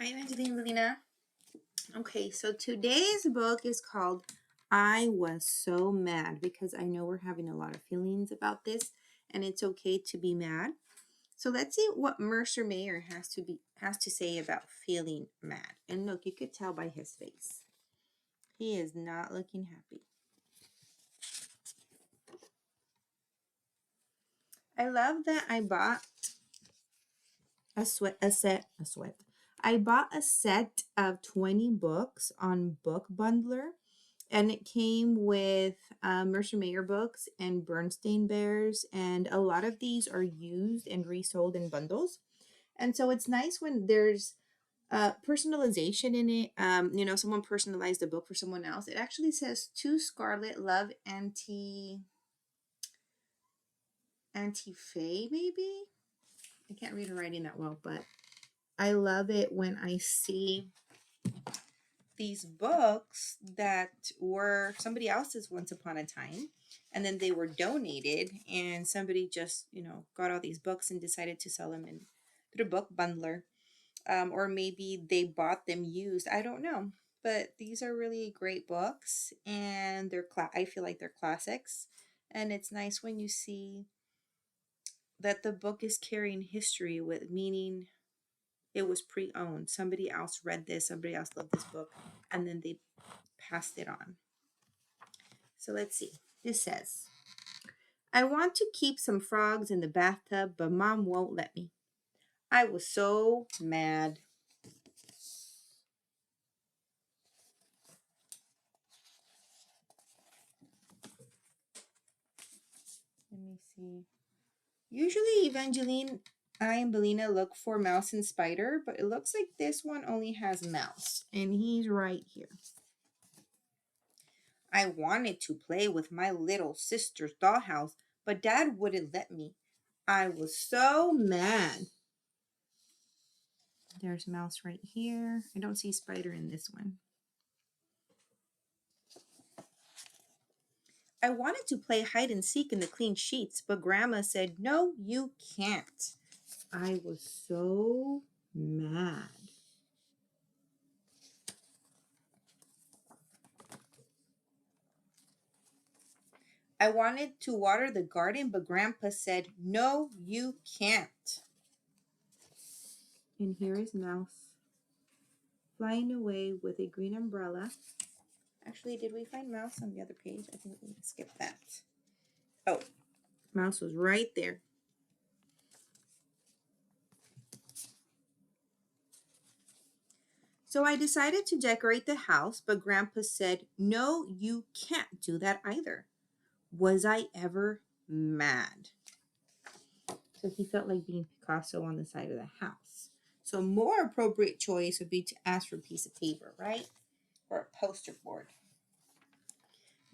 Hi, Evangeline Melina. Okay, so today's book is called I Was So Mad, because I know we're having a lot of feelings about this and it's okay to be mad. So let's see what Mercer Mayer has to say about feeling mad. And look, you could tell by his face. He is not looking happy. I love that I bought a set. I bought a set of 20 books on Book Bundler, and it came with Mercer Mayer books and Bernstein Bears, and a lot of these are used and resold in bundles. And so it's nice when there's personalization in it. Someone personalized a book for someone else. It actually says to Scarlet Love Anti-Fae, maybe? I can't read her writing that well, but I love it when I see these books that were somebody else's once upon a time, and then they were donated, and somebody just got all these books and decided to sell them in through Book Bundler, or maybe they bought them used. I don't know, but these are really great books, and I feel like they're classics, and it's nice when you see that the book is carrying history with meaning. It was pre-owned. Somebody else read this, somebody else loved this book, and then they passed it on. So let's see. This says, I want to keep some frogs in the bathtub, but Mom won't let me. I was so mad. Let me see. Usually, Evangeline, I and Belina look for mouse and spider, but it looks like this one only has mouse, and he's right here. I wanted to play with my little sister's dollhouse, but Dad wouldn't let me. I was so mad. There's mouse right here. I don't see spider in this one. I wanted to play hide and seek in the clean sheets, but Grandma said, no, you can't. I was so mad. I wanted to water the garden, but Grandpa said, no, you can't. And here is Mouse flying away with a green umbrella. Actually, did we find Mouse on the other page? I think we skipped that. Oh, Mouse was right there. So I decided to decorate the house, but Grandpa said, no, you can't do that either. Was I ever mad? So he felt like being Picasso on the side of the house. So a more appropriate choice would be to ask for a piece of paper, right? Or a poster board.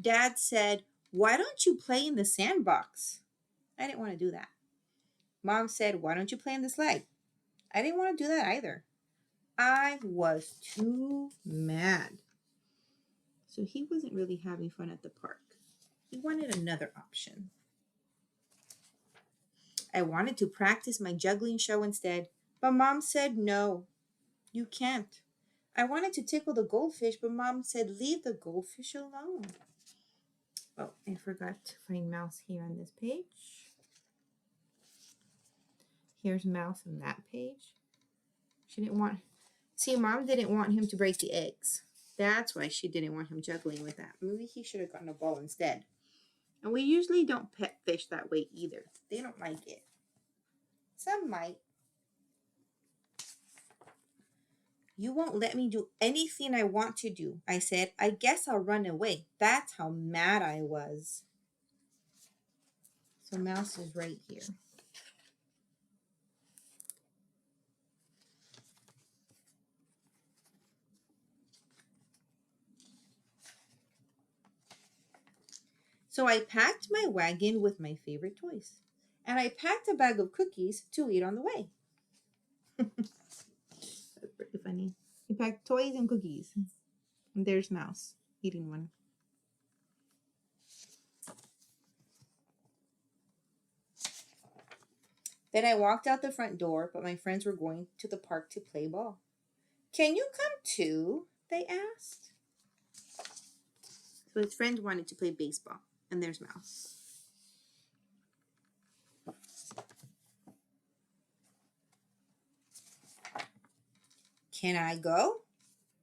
Dad said, why don't you play in the sandbox? I didn't want to do that. Mom said, why don't you play in the slide? I didn't want to do that either. I was too mad. So he wasn't really having fun at the park. He wanted another option. I wanted to practice my juggling show instead, but Mom said no, you can't. I wanted to tickle the goldfish, but Mom said leave the goldfish alone. Oh, I forgot to find Mouse here on this page. Here's Mouse on that page. Mom didn't want him to break the eggs. That's why she didn't want him juggling with that. Maybe he should have gotten a ball instead. And we usually don't pet fish that way either. They don't like it. Some might. You won't let me do anything I want to do, I said. I guess I'll run away. That's how mad I was. So Mouse is right here. So I packed my wagon with my favorite toys. And I packed a bag of cookies to eat on the way. That's pretty funny. He packed toys and cookies. And there's Mouse eating one. Then I walked out the front door, but my friends were going to the park to play ball. Can you come too? They asked. So his friend wanted to play baseball, and there's Mouse. Can I go?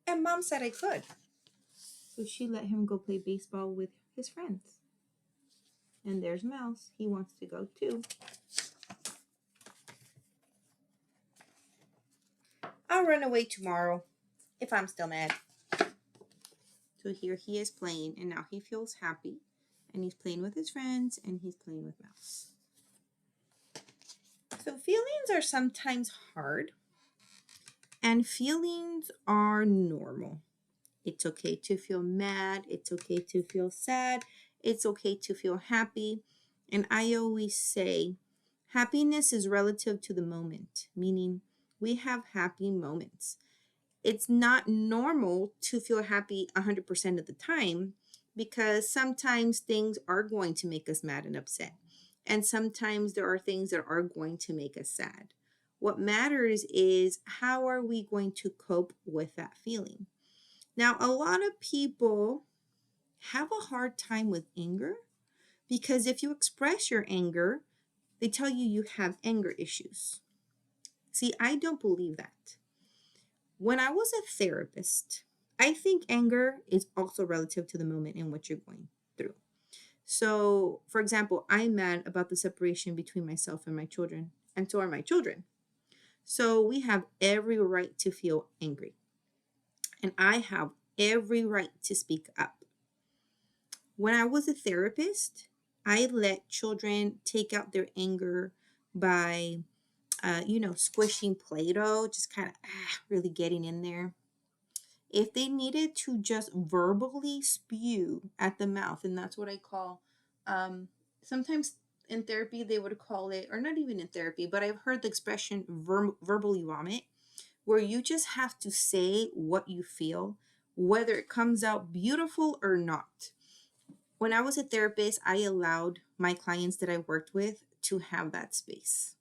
And Mom said I could. So she let him go play baseball with his friends. And there's Mouse. He wants to go too. I'll run away tomorrow if I'm still mad. So here he is playing, and now he feels happy. And he's playing with his friends, and he's playing with Mouse. So feelings are sometimes hard, and feelings are normal. It's okay to feel mad. It's okay to feel sad. It's okay to feel happy. And I always say, happiness is relative to the moment, meaning we have happy moments. It's not normal to feel happy 100% of the time, because sometimes things are going to make us mad and upset. And sometimes there are things that are going to make us sad. What matters is, how are we going to cope with that feeling? Now, a lot of people have a hard time with anger, because if you express your anger, they tell you you have anger issues. See, I don't believe that. When I was a therapist, I think anger is also relative to the moment in which you're going through. So, for example, I'm mad about the separation between myself and my children, and so are my children. So we have every right to feel angry. And I have every right to speak up. When I was a therapist, I let children take out their anger by, squishing Play-Doh, just kind of really getting in there. If they needed to just verbally spew at the mouth, and that's what I call, sometimes in therapy they would call it, or not even in therapy, but I've heard the expression verbally vomit, where you just have to say what you feel, whether it comes out beautiful or not. When I was a therapist, I allowed my clients that I worked with to have that space.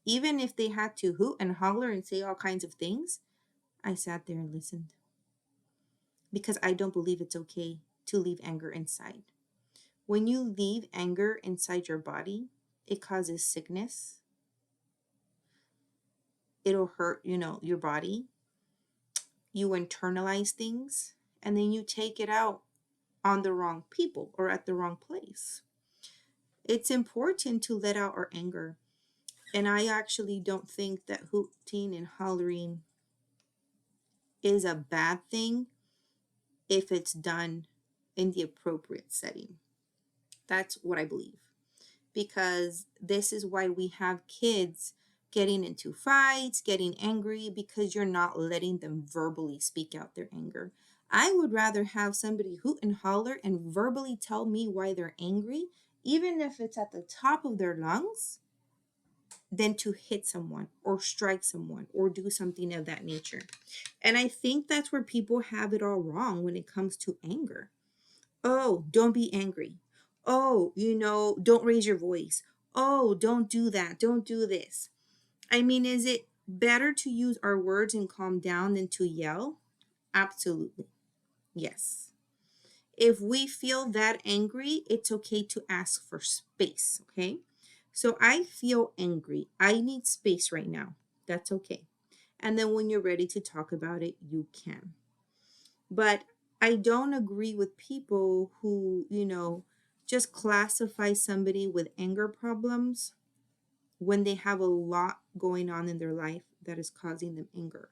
Even if they had to hoot and holler and say all kinds of things, I sat there and listened. Because I don't believe it's okay to leave anger inside. When you leave anger inside your body, it causes sickness. It'll hurt, your body. You internalize things, and then you take it out on the wrong people or at the wrong place. It's important to let out our anger. And I actually don't think that hooting and hollering is a bad thing if it's done in the appropriate setting. That's what I believe. Because this is why we have kids getting into fights, getting angry, because you're not letting them verbally speak out their anger. I would rather have somebody hoot and holler and verbally tell me why they're angry, even if it's at the top of their lungs, than to hit someone or strike someone or do something of that nature. And I think that's where people have it all wrong when it comes to anger. Oh, don't be angry. Oh, don't raise your voice. Oh, don't do that. Don't do this. I mean, is it better to use our words and calm down than to yell? Absolutely. Yes. If we feel that angry, it's okay to ask for space, okay? So I feel angry. I need space right now. That's okay. And then when you're ready to talk about it, you can. But I don't agree with people who, just classify somebody with anger problems when they have a lot going on in their life that is causing them anger.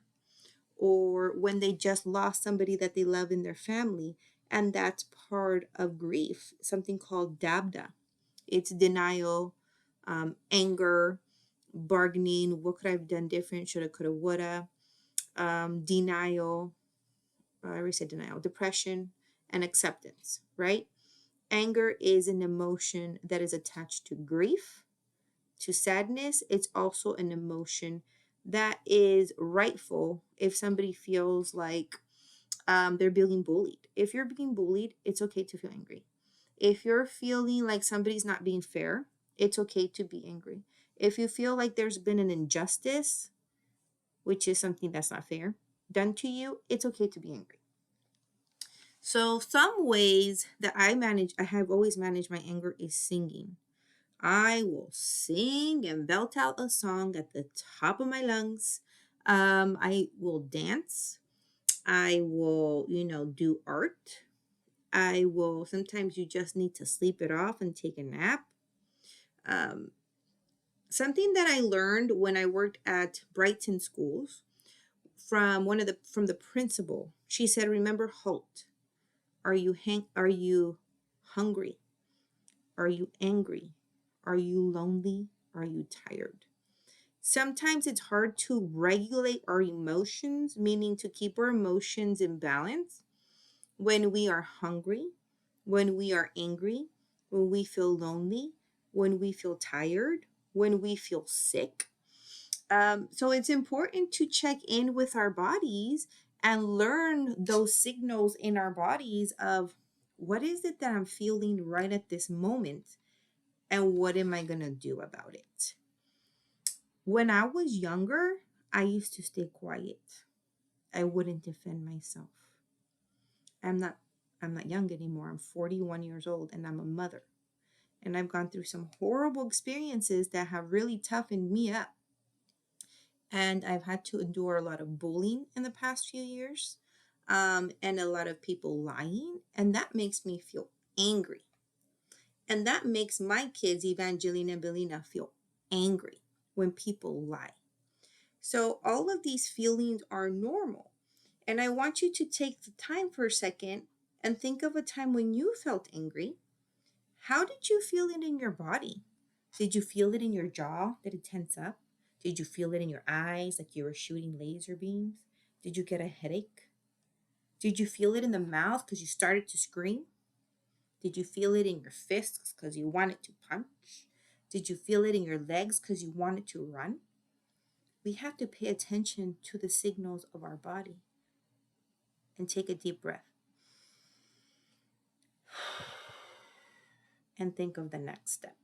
Or when they just lost somebody that they love in their family, and that's part of grief, something called DABDA. It's denial, anger, bargaining, what could I have done different, shoulda, coulda, woulda, denial, I already said denial, depression, and acceptance, right? Anger is an emotion that is attached to grief, to sadness. It's also an emotion that is rightful if somebody feels like they're being bullied. If you're being bullied, it's okay to feel angry. If you're feeling like somebody's not being fair, it's okay to be angry. If you feel like there's been an injustice, which is something that's not fair, done to you, it's okay to be angry. So some ways that I have always managed my anger is singing. I will sing and belt out a song at the top of my lungs. I will dance. I will, do art. I will, sometimes you just need to sleep it off and take a nap. Um, Something that I learned when I worked at Brighton schools from the principal. She said, "Remember, halt. Are you hungry? Are you angry? Are you lonely? Are you tired?" Sometimes it's hard to regulate our emotions, meaning to keep our emotions in balance when we are hungry, when we are angry, when we feel lonely, when we feel tired, when we feel sick. So it's important to check in with our bodies and learn those signals in our bodies of what is it that I'm feeling right at this moment and what am I going to do about it? When I was younger, I used to stay quiet. I wouldn't defend myself. I'm not I'm not young anymore. I'm 41 years old and I'm a mother. And I've gone through some horrible experiences that have really toughened me up. And I've had to endure a lot of bullying in the past few years, and a lot of people lying. And that makes me feel angry. And that makes my kids, Evangeline and Belina, feel angry when people lie. So all of these feelings are normal. And I want you to take the time for a second and think of a time when you felt angry. How did you feel it in your body? Did you feel it in your jaw? Did it tense up? Did you feel it in your eyes like you were shooting laser beams? Did you get a headache? Did you feel it in the mouth because you started to scream? Did you feel it in your fists because you wanted to punch? Did you feel it in your legs because you wanted to run? We have to pay attention to the signals of our body and take a deep breath and think of the next step.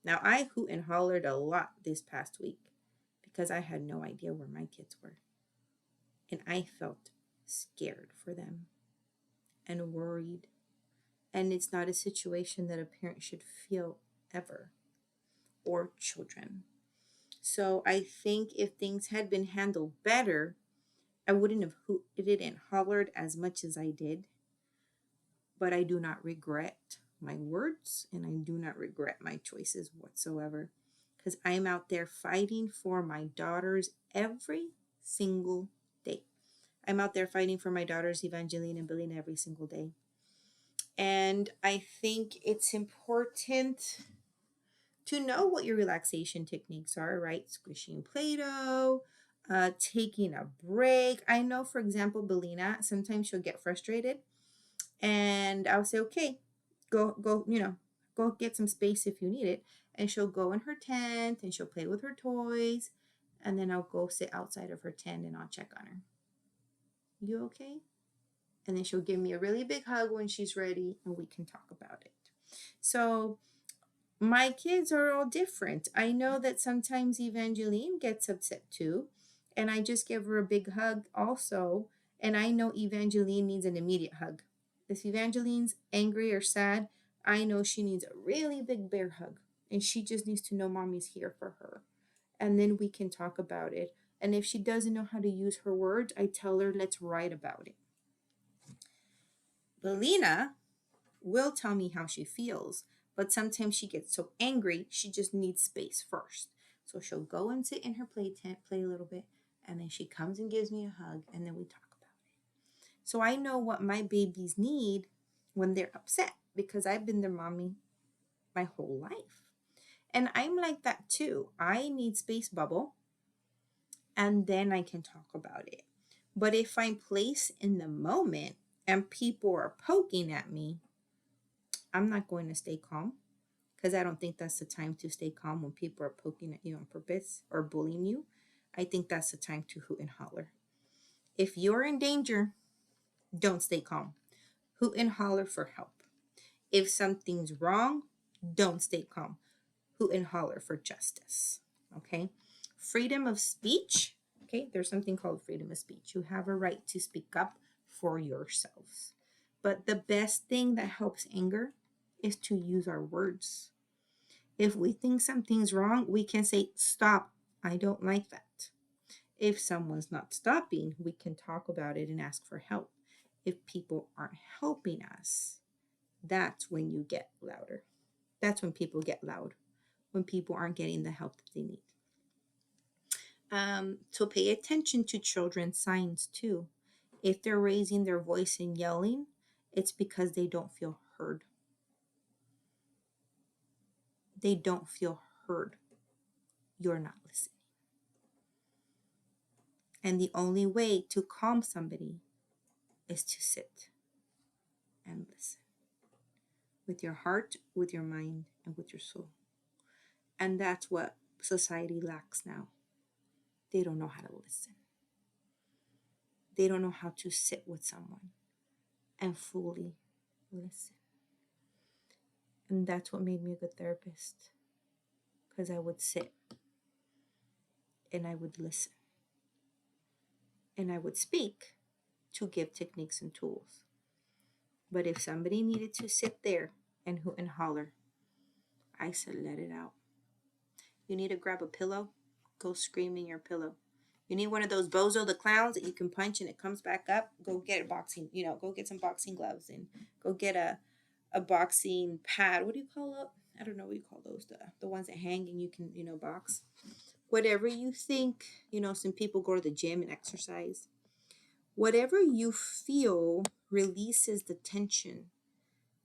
Now, I hoot and hollered a lot this past week because I had no idea where my kids were. And I felt scared for them and worried. And it's not a situation that a parent should feel ever, or children. So I think if things had been handled better, I wouldn't have hooted and hollered as much as I did. But I do not regret my words and I do not regret my choices whatsoever because I'm out there fighting for my daughters every single day. I'm out there fighting for my daughters, Evangeline and Belina, every single day. And I think it's important to know what your relaxation techniques are, right? Squishing Play-Doh, taking a break. I know, for example, Belina, sometimes she'll get frustrated and I'll say, okay, go get some space if you need it. And she'll go in her tent and she'll play with her toys. And then I'll go sit outside of her tent and I'll check on her. You okay? And then she'll give me a really big hug when she's ready and we can talk about it. So my kids are all different. I know that sometimes Evangeline gets upset too. And I just give her a big hug also. And I know Evangeline needs an immediate hug. If Evangeline's angry or sad, I know she needs a really big bear hug. And she just needs to know mommy's here for her. And then we can talk about it. And if she doesn't know how to use her words, I tell her, let's write about it. Belina will tell me how she feels, but sometimes she gets so angry, she just needs space first. So she'll go and sit in her play tent, play a little bit, and then she comes and gives me a hug, and then we talk about it. So I know what my babies need when they're upset because I've been their mommy my whole life. And I'm like that too. I need space bubble, and then I can talk about it. But if I'm placed in the moment and people are poking at me, I'm not going to stay calm because I don't think that's the time to stay calm when people are poking at you on purpose or bullying you. I think that's the time to hoot and holler. If you're in danger, don't stay calm. Hoot and holler for help. If something's wrong, don't stay calm. Hoot and holler for justice. Okay? Freedom of speech. Okay, there's something called freedom of speech. You have a right to speak up for yourselves. But the best thing that helps anger is to use our words. If we think something's wrong, we can say, stop, I don't like that. If someone's not stopping, we can talk about it and ask for help. If people aren't helping us, that's when you get louder. That's when people get loud, when people aren't getting the help that they need. So pay attention to children's signs too. If they're raising their voice and yelling, it's because they don't feel heard. They don't feel heard. You're not listening. And the only way to calm somebody is to sit and listen with your heart, with your mind, and with your soul. And that's what society lacks now. They don't know how to listen. They don't know how to sit with someone and fully listen. And that's what made me a good therapist, because I would sit and I would listen and I would speak to give techniques and tools. But if somebody needed to sit there and hoot and holler, I said, let it out. You need to grab a pillow, go scream in your pillow. You need one of those Bozo the Clowns that you can punch and it comes back up. Go get a boxing, go get some boxing gloves and go get a boxing pad. What do you call it? I don't know what you call those. The ones that hang and you can, box. Whatever you think, some people go to the gym and exercise. Whatever you feel releases the tension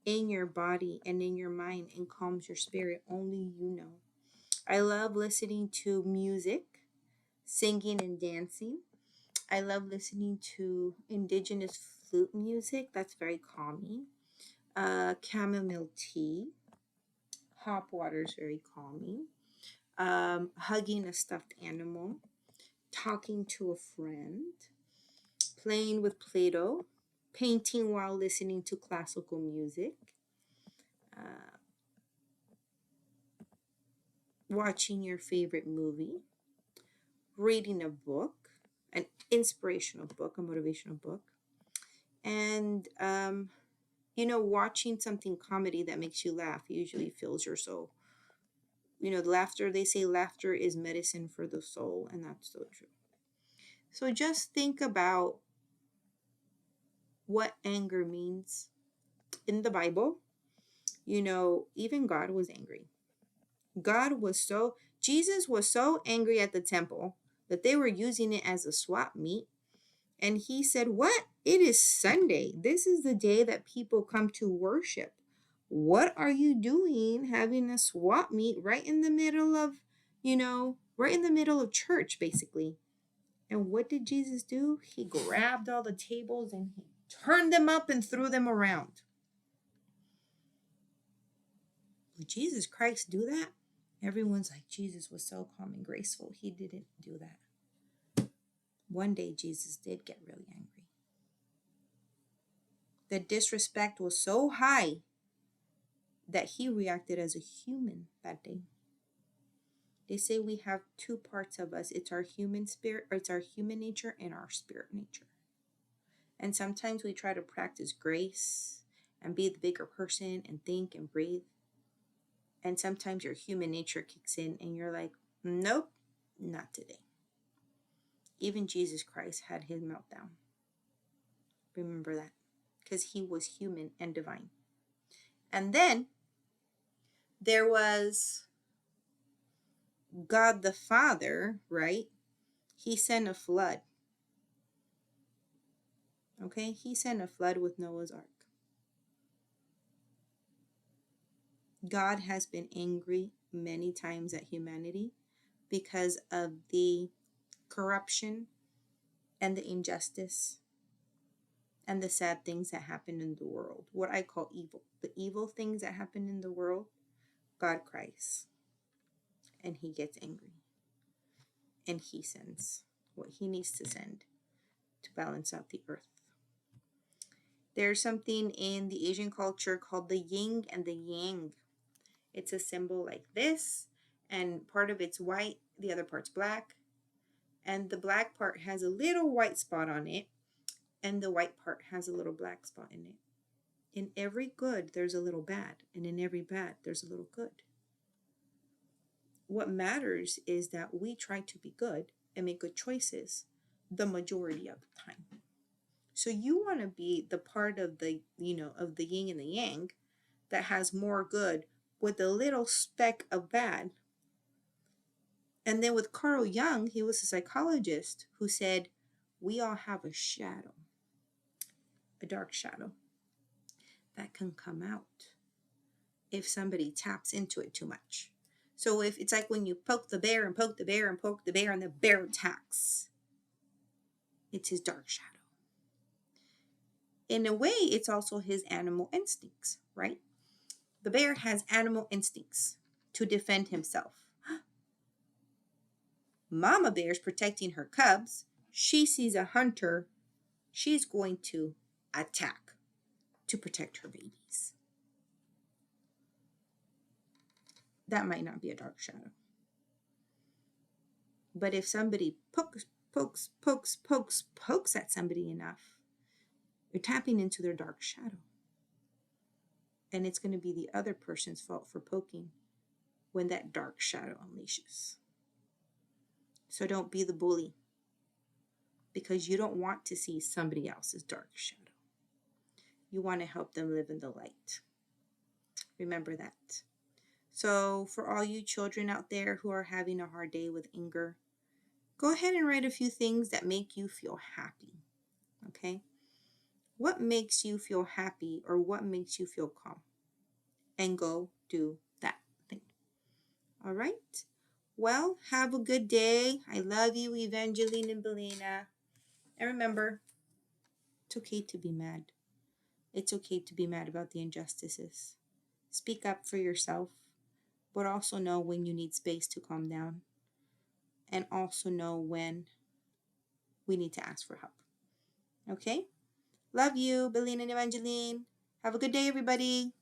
in your body and in your mind and calms your spirit. Only you know. I love listening to music, singing and dancing. I love listening to indigenous flute music. That's very calming. Chamomile tea. Hop water is very calming. Hugging a stuffed animal. Talking to a friend. Playing with Play-Doh. Painting while listening to classical music. Watching your favorite movie. Reading a book. An inspirational book, a motivational book. And watching something comedy that makes you laugh usually fills your soul. Laughter, they say laughter is medicine for the soul, and that's so true. So just think about what anger means. In the Bible, even God was angry. Jesus was so angry at the temple that they were using it as a swap meet. And he said, what? It is Sunday. This is the day that people come to worship. What are you doing having a swap meet right in the middle of, right in the middle of church, basically? And what did Jesus do? He grabbed all the tables and he turned them up and threw them around. Would Jesus Christ do that? Everyone's like, Jesus was so calm and graceful. He didn't do that. One day, Jesus did get really angry. The disrespect was so high that he reacted as a human that day. They say we have two parts of us. It's our human spirit, or it's our human nature and our spirit nature. And sometimes we try to practice grace and be the bigger person and think and breathe. And sometimes your human nature kicks in and you're like, nope, not today. Even Jesus Christ had his meltdown. Remember that, because he was human and divine. And then there was God the Father, right? He sent a flood. Okay, he sent a flood with Noah's Ark. God has been angry many times at humanity because of the corruption and the injustice and the sad things that happen in the world. What I call evil. The evil things that happen in the world, God cries. And he gets angry. And he sends what he needs to send to balance out the earth. There's something in the Asian culture called the yin and the yang. It's a symbol like this, and part of it's white, the other part's black. And the black part has a little white spot on it, and the white part has a little black spot in it. In every good, there's a little bad, and in every bad, there's a little good. What matters is that we try to be good and make good choices the majority of the time. So you want to be the part of the, of the yin and the yang that has more good with a little speck of bad. And then with Carl Jung, he was a psychologist who said, we all have a shadow, a dark shadow that can come out if somebody taps into it too much. So if it's like when you poke the bear and poke the bear and poke the bear and the bear attacks, it's his dark shadow. In a way, it's also his animal instincts, right? The bear has animal instincts to defend himself. Mama bear's protecting her cubs. She sees a hunter. She's going to attack to protect her babies. That might not be a dark shadow. But if somebody pokes at somebody enough, you're tapping into their dark shadow. And it's going to be the other person's fault for poking when that dark shadow unleashes. So don't be the bully, because you don't want to see somebody else's dark shadow. You want to help them live in the light. Remember that. So for all you children out there who are having a hard day with anger, go ahead and write a few things that make you feel happy. Okay? What makes you feel happy, or what makes you feel calm? And go do that thing. All right? Well, have a good day. I love you, Evangeline and Belina. And remember, it's okay to be mad. It's okay to be mad about the injustices. Speak up for yourself, but also know when you need space to calm down. And also know when we need to ask for help. Okay? Love you, Belina and Evangeline. Have a good day, everybody.